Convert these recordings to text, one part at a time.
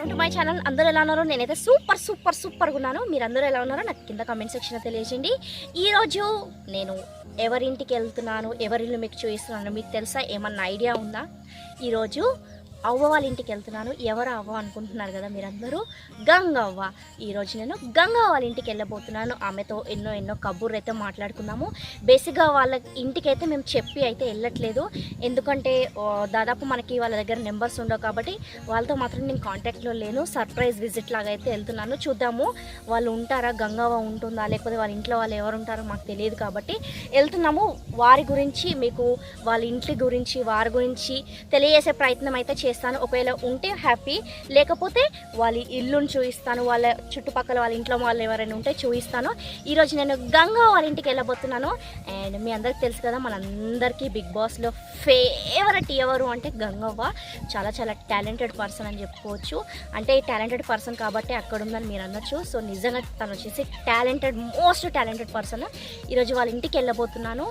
Welcome to my channel. అందరూ ఎలా ఉన్నారో? నేనైతే సూపర్గా ఉన్నాను. మీరు అందరూ ఎలా ఉన్నారో నాకు కింద కామెంట్ సెక్షన్లో తెలియజేయండి. ఈరోజు నేను ఎవరింటికి వెళ్తున్నాను, ఎవరిల్లు మీకు చూపిస్తున్నాను మీకు తెలుసా? ఏమన్నా ఐడియా ఉందా? ఈరోజు అవ్వ వాళ్ళ ఇంటికి వెళ్తున్నాను. ఎవరు అవ్వ అనుకుంటున్నారు కదా మీరందరూ? గంగవ్వ. ఈరోజు నేను గంగవ్వ వాళ్ళ ఇంటికి వెళ్ళబోతున్నాను. ఆమెతో ఎన్నో కబుర్లు అయితే మాట్లాడుకున్నాము. బేసిక్గా వాళ్ళ ఇంటికి అయితే మేము చెప్పి అయితే వెళ్ళట్లేదు, ఎందుకంటే దాదాపు మనకి వాళ్ళ దగ్గర నెంబర్స్ ఉండవు కాబట్టి వాళ్ళతో మాత్రం నేను కాంటాక్ట్లో లేను. సర్ప్రైజ్ విజిట్ లాగా అయితే వెళ్తున్నాను. చూద్దాము వాళ్ళు ఉంటారా, గంగవ్వ ఉంటుందా, లేకపోతే వాళ్ళ ఇంట్లో వాళ్ళు ఎవరు ఉంటారో మాకు తెలియదు కాబట్టి వెళ్తున్నాము. వారి గురించి మీకు వాళ్ళ ఇంటి గురించి వారి గురించి తెలియజేసే ప్రయత్నం అయితే చేస్తాను. ఒకవేళ ఉంటే హ్యాపీ, లేకపోతే వాళ్ళ ఇల్లుని చూపిస్తాను, వాళ్ళ చుట్టుపక్కల వాళ్ళ ఇంట్లో వాళ్ళు ఎవరైనా ఉంటే చూపిస్తాను. ఈరోజు నేను గంగవ్వ వాళ్ళ ఇంటికి వెళ్ళబోతున్నాను. అండ్ మీ అందరికి తెలుసు కదా, మనందరికీ బిగ్ బాస్లో ఫేవరెట్ ఎవరు అంటే గంగవ్వ. చాలా టాలెంటెడ్ పర్సన్ అని చెప్పుకోవచ్చు. అంటే టాలెంటెడ్ పర్సన్ కాబట్టి అక్కడ ఉందని మీరు అనొచ్చు. సో నిజంగా తను వచ్చేసి మోస్ట్ టాలెంటెడ్ పర్సన్. ఈరోజు వాళ్ళ ఇంటికి వెళ్ళబోతున్నాను.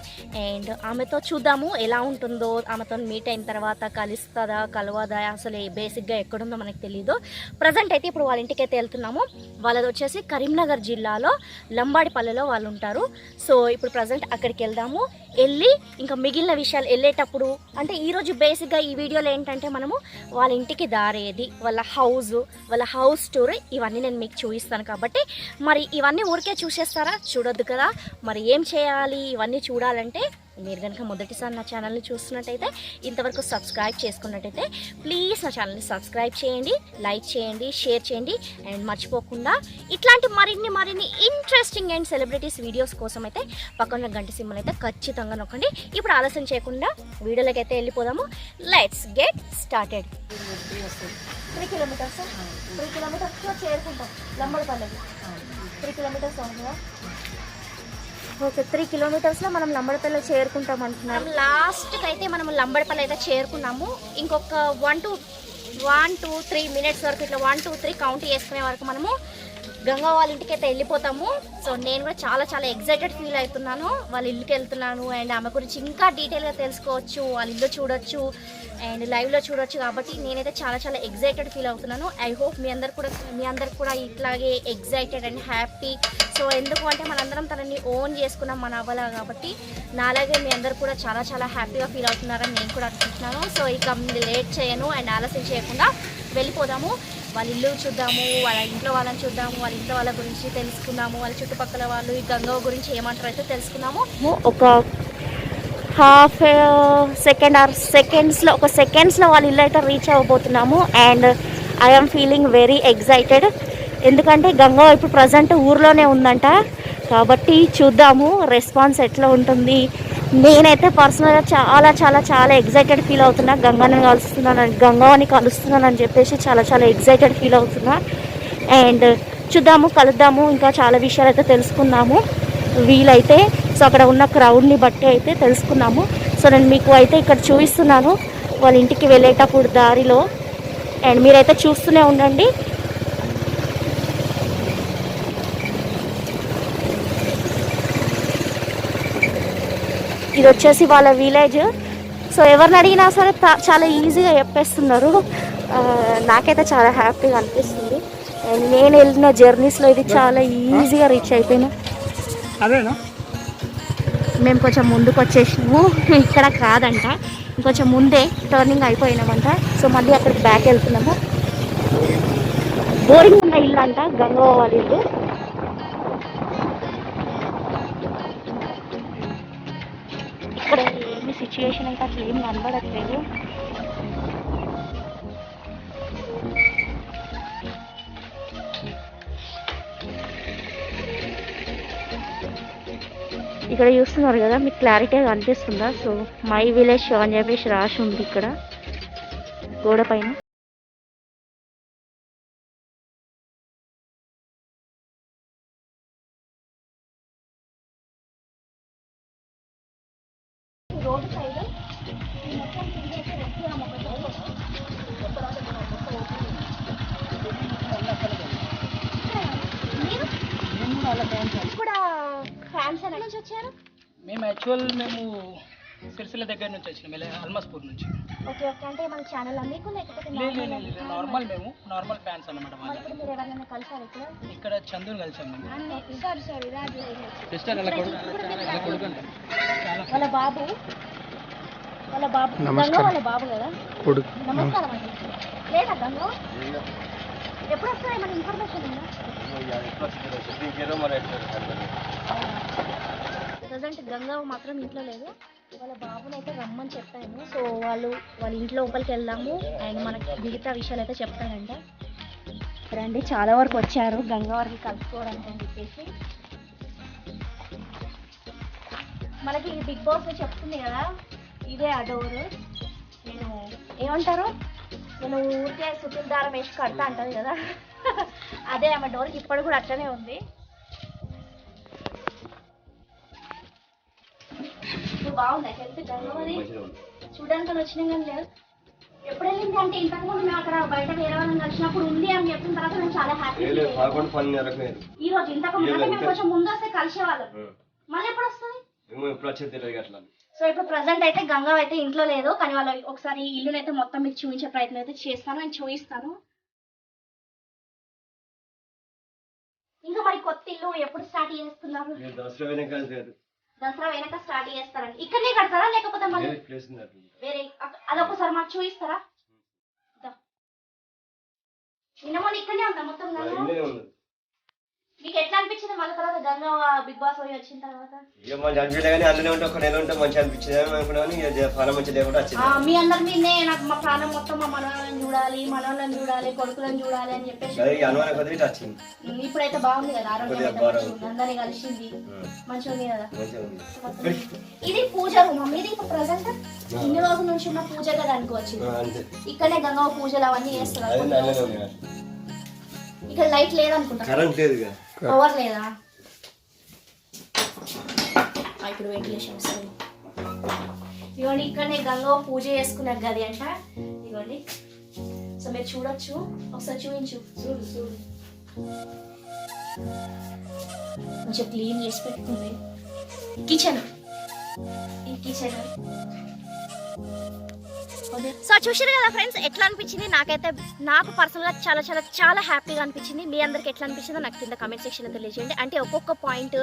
అండ్ ఆమెతో చూద్దాము ఎలా ఉంటుందో, ఆమెతో మీట్ అయిన తర్వాత కలుస్తుందా కలవదా, అసలు బేసిక్గా ఎక్కడుందో మనకు తెలీదు. ప్రజెంట్ అయితే ఇప్పుడు వాళ్ళ ఇంటికి అయితే వెళ్తున్నాము. వాళ్ళది వచ్చేసి కరీంనగర్ జిల్లాలో లంబాడిపల్లెలో వాళ్ళు ఉంటారు. సో ఇప్పుడు ప్రజెంట్ అక్కడికి వెళ్దాము. వెళ్ళి ఇంకా మిగిలిన విషయాలు వెళ్ళేటప్పుడు, అంటే ఈరోజు బేసిక్గా ఈ వీడియోలో ఏంటంటే మనము వాళ్ళ ఇంటికి దారేది, వాళ్ళ హౌస్ టూర్ ఇవన్నీ నేను మీకు చూపిస్తాను. కాబట్టి మరి ఇవన్నీ ఊరికే చూసేస్తారా? చూడొద్దు కదా. మరి ఏం చేయాలి ఇవన్నీ చూడాలంటే మీరు కనుక మొదటిసారి నా ఛానల్ని చూస్తున్నట్టయితే, ఇంతవరకు సబ్స్క్రైబ్ చేసుకున్నట్టయితే ప్లీజ్ నా ఛానల్ని సబ్స్క్రైబ్ చేయండి, లైక్ చేయండి, షేర్ చేయండి. అండ్ మర్చిపోకుండా ఇట్లాంటి మరిన్ని ఇంట్రెస్టింగ్ అండ్ సెలబ్రిటీస్ వీడియోస్ కోసం అయితే పక్కన గంట సింబల్ అయితే ఖచ్చితంగా నొక్కండి. ఇప్పుడు ఆలస్యం చేయకుండా వీడియోలోకి అయితే వెళ్ళిపోదాము. Let's get started. 3 కిలోమీటర్స్ చేరుకుంటాం లంబడిపల్లెకి. 3 కిలోమీటర్స్ అవుతుందా? ఓకే, 3 కిలోమీటర్స్లో మనం లంబడిపల్లి చేరుకుంటాం అంటున్నాం. లాస్ట్కి అయితే మనం లంబడిపల్లి అయితే చేరుకున్నాము. ఇంకొక 1 to 3 మినిట్స్ వరకు, ఇట్లా 1 to 3 కౌంట్ చేసుకునే వరకు మనము గంగవ్వ వాళ్ళ ఇంటికి అయితే వెళ్ళిపోతాము. సో నేను కూడా చాలా ఎగ్జైటెడ్ ఫీల్ అవుతున్నాను. వాళ్ళ ఇల్లుకి వెళ్తున్నాను అండ్ ఆమె గురించి ఇంకా డీటెయిల్గా తెలుసుకోవచ్చు, వాళ్ళ ఇల్లు చూడొచ్చు అండ్ లైవ్లో చూడొచ్చు. కాబట్టి నేనైతే చాలా ఎగ్జైటెడ్ ఫీల్ అవుతున్నాను. ఐ హోప్ మీ అందరికి కూడా ఇట్లాగే ఎగ్జైటెడ్ అండ్ హ్యాపీ. సో ఎందుకు అంటే మనందరం తనని ఓన్ చేసుకున్నాం మన అవ్వలా, కాబట్టి నాలాగే మీ అందరు కూడా చాలా హ్యాపీగా ఫీల్ అవుతున్నారని నేను కూడా అనుకుంటున్నాను. సో ఇక లేట్ చేయను అండ్ ఆలస్యం చేయకుండా వెళ్ళిపోదాము. వాళ్ళ ఇల్లు చూద్దాము, వాళ్ళ ఇంట్లో వాళ్ళని చూద్దాము, వాళ్ళ ఇంట్లో వాళ్ళ గురించి తెలుసుకుందాము, వాళ్ళ చుట్టుపక్కల వాళ్ళు ఈ గంగవ్వ గురించి ఏమంటారు అయితే తెలుసుకుందాము. ఒక హాఫ్ సెకండ్ ఆర్ సెకండ్స్లో వాళ్ళ ఇల్లు అయితే రీచ్ అవ్వబోతున్నాము. And I'm feeling very excited, ఎందుకంటే గంగవ్వ ఇప్పుడు ప్రజెంట్ ఊర్లోనే ఉందంట. కాబట్టి చూద్దాము రెస్పాన్స్ ఎట్లా ఉంటుంది. నేనైతే పర్సనల్గా చాలా ఎగ్జైటెడ్ ఫీల్ అవుతున్నా. గంగవ్వని కలుస్తున్నానని చెప్పేసి చాలా ఎగ్జైటెడ్ ఫీల్ అవుతున్నా. అండ్ చూద్దాము, కలుద్దాము, ఇంకా చాలా విషయాలు అయితే తెలుసుకుందాము వీలైతే. సో అక్కడ ఉన్న క్రౌడ్ని బట్టి అయితే తెలుసుకున్నాము. సో నేను మీకు అయితే ఇక్కడ చూపిస్తున్నాను వాళ్ళ ఇంటికి వెళ్ళేటప్పుడు దారిలో. అండ్ మీరైతే చూస్తూనే ఉండండి. ఇది వచ్చేసి వాళ్ళ విలేజ్. సో ఎవరిని అడిగినా సరే చాలా ఈజీగా చెప్పేస్తున్నారు. నాకైతే చాలా హ్యాపీగా అనిపిస్తుంది. అండ్ నేను వెళ్ళిన జర్నీస్లో ఇది చాలా ఈజీగా రీచ్ అయిపోయినా. మేము కొంచెం ముందుకు వచ్చేసినాము. ఇక్కడ కాదంట, ఇంకొంచెం ముందే టర్నింగ్ అయిపోయినామంట. సో మళ్ళీ అక్కడికి బ్యాక్ వెళ్తున్నాము. బోరింగ్ ఉన్న ఇల్లు అంట గంగవ్వ వాళ్ళ ఇల్లు. ఇక్కడ ఏమి సిచ్యువేషన్ అయితే అసలు ఏం కనబడట్లేదు. ఇక్కడ చూస్తున్నారు కదా, మీకు క్లారిటీగా కనిపిస్తుందా? సో మై విలేజ్ అని చెప్పేసి రాసి ఉంది ఇక్కడ గోడ పైన. రోడ్ సైడ్ కూడా ఫ్యాన్స్ నుంచి వచ్చారు. మేము సిరిసిల్ల దగ్గర నుంచి వచ్చిన అల్మస్పూర్ నుంచి. ఓకే ఓకే, అంటే మన ఛానల్ మీకు లేకపోతే నార్మల్ మేము నార్మల్ ఫ్యాన్స్ అన్నమాట. ఇప్పుడు మీరు ఎవరైనా కలిసారు ఇక్కడ చందుని కలిసాం మేము. వాళ్ళ బాబు వాళ్ళ బాబు కదా. నమస్కారం అండి. లేదా గంగ ఎప్పుడు వస్తారా, ఏమైనా ఇన్ఫర్మేషన్ ఉందా? ప్రజెంట్ గంగ మాత్రం ఇంట్లో లేదు. వాళ్ళ బాబుని అయితే రమ్మని చెప్పాను. సో వాళ్ళ ఇంట్లో లోపలికి వెళ్దాము అండ్ మనకి మిగతా విషయాలు అయితే చెప్తానంట. రండి, చాలా వరకు వచ్చారు గంగ వారిని కలుసుకోవడానికి అని చెప్పేసి. మనకి బిగ్ బాస్ చెప్తుంది కదా, ఇదే ఆ డోరు. నేను ఏమంటారు, నేను ఊరికే సుతుల దారం వేసి కడతా అంటది కదా, అదే ఆమె డోర్కి ఇప్పుడు కూడా అట్లనే ఉంది. బాగుందా హెల్త్ గంగవరి? చూడడానికి వచ్చినాం కానీ లేదు. ఎప్పుడు వెళ్ళింది అంటే ఇంతకుముందు మేము అక్కడ బయట వేరే వాళ్ళని కలిసినప్పుడు ఉంది అని చెప్పిన తర్వాత నేను చాలా హ్యాపీ. ఈ రోజు ఇంతకు ముందు మేము కొంచెం ముందు వస్తే కలిసేవాళ్ళం, మళ్ళీ ఎప్పుడు వస్తుంది? సో ఇప్పుడు ప్రజెంట్ అయితే గంగ అయితే ఇంట్లో లేదు, కానీ వాళ్ళు ఒకసారి ఇల్లునైతే మొత్తం మీకు చూపించే ప్రయత్నం అయితే చేస్తాను, నేను చూపిస్తాను. ఇంకా మరి కొత్త ఇల్లు ఎప్పుడు స్టార్ట్ చేస్తున్నారు? దసరా వెనక స్టార్ట్ చేస్తారండి. ఇక్కడనే కడతారా లేకపోతే మళ్ళీ వేరే? అదొకసారి మాకు చూపిస్తారా? నిన్న మొన్న ఇక్కడనే ఉందా మొత్తం? మీకు ఎట్లా అనిపించింది మళ్ళీ తర్వాత గంగ బిగ్ బాస్ పోయి వచ్చిన తర్వాత? మీ అందరి మీదే నాకు మా ప్రాణం మొత్తం మా మనవాళ్ళని చూడాలి, మనవాళ్ళని చూడాలి, కొడుకులను చూడాలి అని చెప్పేసి ఇప్పుడైతే బాగుంది కదా, ఆరోగ్యం అందరినీ కలిసింది, మంచిగా ఉంది కదా. ఇది పూజ రూమ్, ఇది ఇప్పుడు ప్రజెంట్ ఇన్ని రోజుల నుంచి ఉన్న పూజ కదా అనుకోవచ్చు. ఇక్కడనే గంగ పూజలు అవన్నీ చేస్తున్నారు. ఇక్కడ లైట్ లేదనుకుంటా, పవర్ లేదా? ఇప్పుడు వెంటిలేషన్ వస్తుంది. ఇవ్వండి, ఇక్కడనే గంగ పూజ చేసుకునే గది అంట. ఇవ్వండి, సో మీరు చూడొచ్చు, ఒకసారి చూపించు. చూడు కొంచెం క్లీన్ చేసి పెట్టుకుంది. కిచెన్, ఈ కిచెన్. సో చూసారు కదా ఫ్రెండ్స్, ఎట్లా అనిపించింది? నాకు పర్సనల్గా చాలా చాలా చాలా హ్యాపీగా అనిపించింది. మీ అందరికి ఎట్లా అనిపించిందో నాకు కింద కమెంట్ సెక్షన్లో తెలియజేయండి. అంటే ఒక్కొక్క పాయింట్,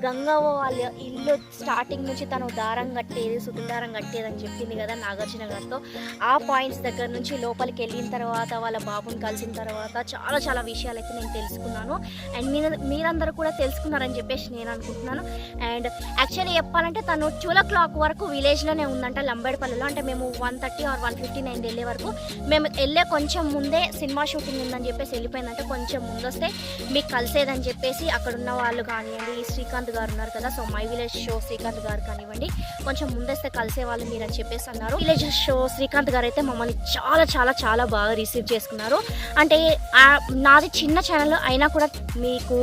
గంగవ్వ వాళ్ళ ఇల్లు స్టార్టింగ్ నుంచి తను దారం కట్టేది, సుతుల దారం కట్టేది అని చెప్పింది కదా నాగార్జున గారితో. ఆ పాయింట్స్ దగ్గర నుంచి లోపలికి వెళ్ళిన తర్వాత, వాళ్ళ బాబుని కలిసిన తర్వాత చాలా చాలా విషయాలు అయితే నేను తెలుసుకున్నాను. అండ్ మీరందరూ కూడా తెలుసుకున్నారని చెప్పేసి నేను అనుకుంటున్నాను. అండ్ యాక్చువల్లీ చెప్పాలంటే తను 12 o'clock వరకు విలేజ్లోనే ఉందంట, లంబేడపల్లిలో. అంటే మేము 1:30 or 1:59 వెళ్ళే వరకు, మేము వెళ్ళే కొంచెం ముందే సినిమా షూటింగ్ ఉందని చెప్పేసి వెళ్ళిపోయిందంటే, కొంచెం ముందు వస్తే మీకు కలిసేదని చెప్పేసి అక్కడ ఉన్న వాళ్ళు కానివ్వండి, శ్రీకాంత్ గారు ఉన్నారు కదా, so my village show Srikanth గారు కానివ్వండి, కొంచెం ముందొస్తే కలిసేవాళ్ళు మీరు అని చెప్పేసి అన్నారు. విలేజ్ షో శ్రీకాంత్ గారు అయితే మమ్మల్ని చాలా చాలా చాలా బాగా రిసీవ్ చేసుకున్నారు. అంటే నాది చిన్న ఛానల్ అయినా కూడా మీకు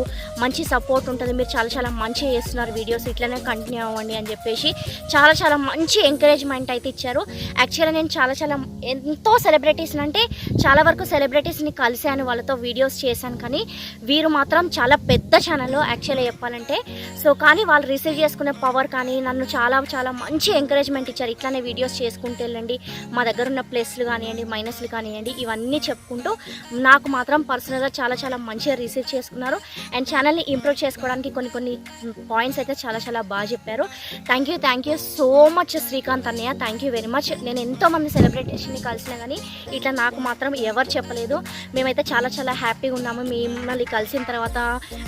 మంచి సపోర్ట్ ఉంటుంది, మీరు చాలా చాలా మంచిగా చేస్తున్నారు వీడియోస్, ఇట్లనే కంటిన్యూ అవ్వండి అని చెప్పేసి చాలా చాలా మంచి ఎంకరేజ్మెంట్ అయితే ఇచ్చారు. యాక్చువల్గా నేను చాలా చాలా ఎంతో సెలబ్రిటీస్ని, అంటే చాలా వరకు సెలబ్రిటీస్ని కలిశాను, వాళ్ళతో వీడియోస్ చేశాను, కానీ వీరు మాత్రం చాలా పెద్ద ఛానల్ యాక్చువల్గా చెప్పాలంటే. సో కానీ వాళ్ళు రిసీవ్ చేసుకునే పవర్ కానీ నన్ను చాలా చాలా మంచి ఎంకరేజ్మెంట్ ఇచ్చారు. ఇట్లానే వీడియోస్ చేసుకుంటూ వెళ్ళండి, మా దగ్గర ఉన్న ప్లస్లు కానివ్వండి, మైనస్లు కానివ్వండి, ఇవన్నీ చెప్పుకుంటూ నాకు మాత్రం పర్సనల్గా చాలా చాలా మంచిగా రిసీవ్ చేసుకున్నారు. అండ్ ఛానల్ని ఇంప్రూవ్ చేసుకోవడానికి కొన్ని పాయింట్స్ అయితే చాలా చాలా బాగా చెప్పారు. Thank you so much Srikanth అన్నయ్య, థ్యాంక్ యూ వెరీ మచ్. నేను ఎంతోమంది సెలబ్రిటీస్ని కలిసినా కానీ ఇట్లా నాకు మాత్రం ఎవరు చెప్పలేదు. మేమైతే చాలా చాలా హ్యాపీగా ఉన్నాము. మిమ్మల్ని కలిసిన తర్వాత,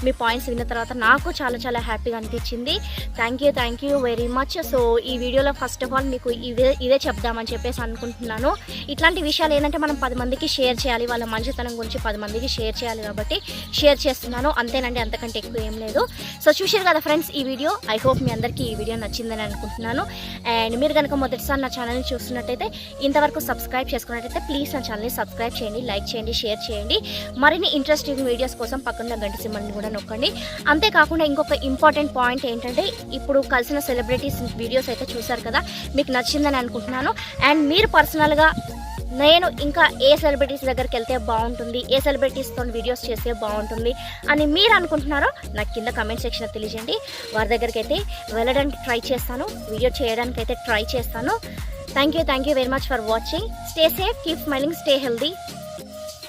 మీ పాయింట్స్ విన్న తర్వాత నాకు చాలా చాలా హ్యాపీగా అనిపించింది. Thank you very much. So ఈ వీడియోలో ఫస్ట్ ఆఫ్ ఆల్ మీకు ఇదే చెప్దామని చెప్పేసి అనుకుంటున్నాను. ఇట్లాంటి విషయాలు ఏంటంటే మనం 10 మందికి షేర్ చేయాలి, వాళ్ళ మంచితనం గురించి 10 మందికి షేర్ చేయాలి కాబట్టి షేర్ చేస్తున్నాను, అంతేనండి, అంతకంటే ఎక్కువ ఏం లేదు. సో చూసారు కదా ఫ్రెండ్స్ ఈ వీడియో. ఐ హోప్ మీ అందరికీ ఈ వీడియో నచ్చిందని అనుకుంటున్నాను. అండ్ మీరు కనుక మొదటిసారి నా ఛానల్ని చూస్తున్నట్టయితే, ఇంతవరకు సబ్స్క్రైబ్ చేసుకున్నట్టయితే ప్లీజ్ నా ఛానల్ని సబ్స్క్రైబ్ చేయండి, లైక్ చేయండి, షేర్ చేయండి. మరిన్ని ఇంట్రెస్టింగ్ వీడియోస్ కోసం పక్కన గంట సింబల్ని కూడా నొక్కండి. అంతేకాకుండా ఇంకొక ఇంపార్టెంట్ పాయింట్ ఏంటంటే, ఇప్పుడు కలిసిన సెలబ్రిటీస్ వీడియోస్ అయితే చూసారు కదా, మీకు నచ్చిందని అనుకుంటున్నాను. అండ్ మీరు పర్సనల్గా నేను ఇంకా ఏ సెలబ్రిటీస్ దగ్గరికి వెళ్తే బాగుంటుంది, ఏ సెలబ్రిటీస్తో వీడియోస్ చేస్తే బాగుంటుంది అని మీరు అనుకుంటున్నారో నాకు కింద కమెంట్ సెక్షన్లో తెలియజేయండి. వారి దగ్గరికి అయితే వెళ్ళడానికి ట్రై చేస్తాను, వీడియో చేయడానికి అయితే ట్రై చేస్తాను. Thank you very much for watching. Stay safe, keep smiling, stay healthy.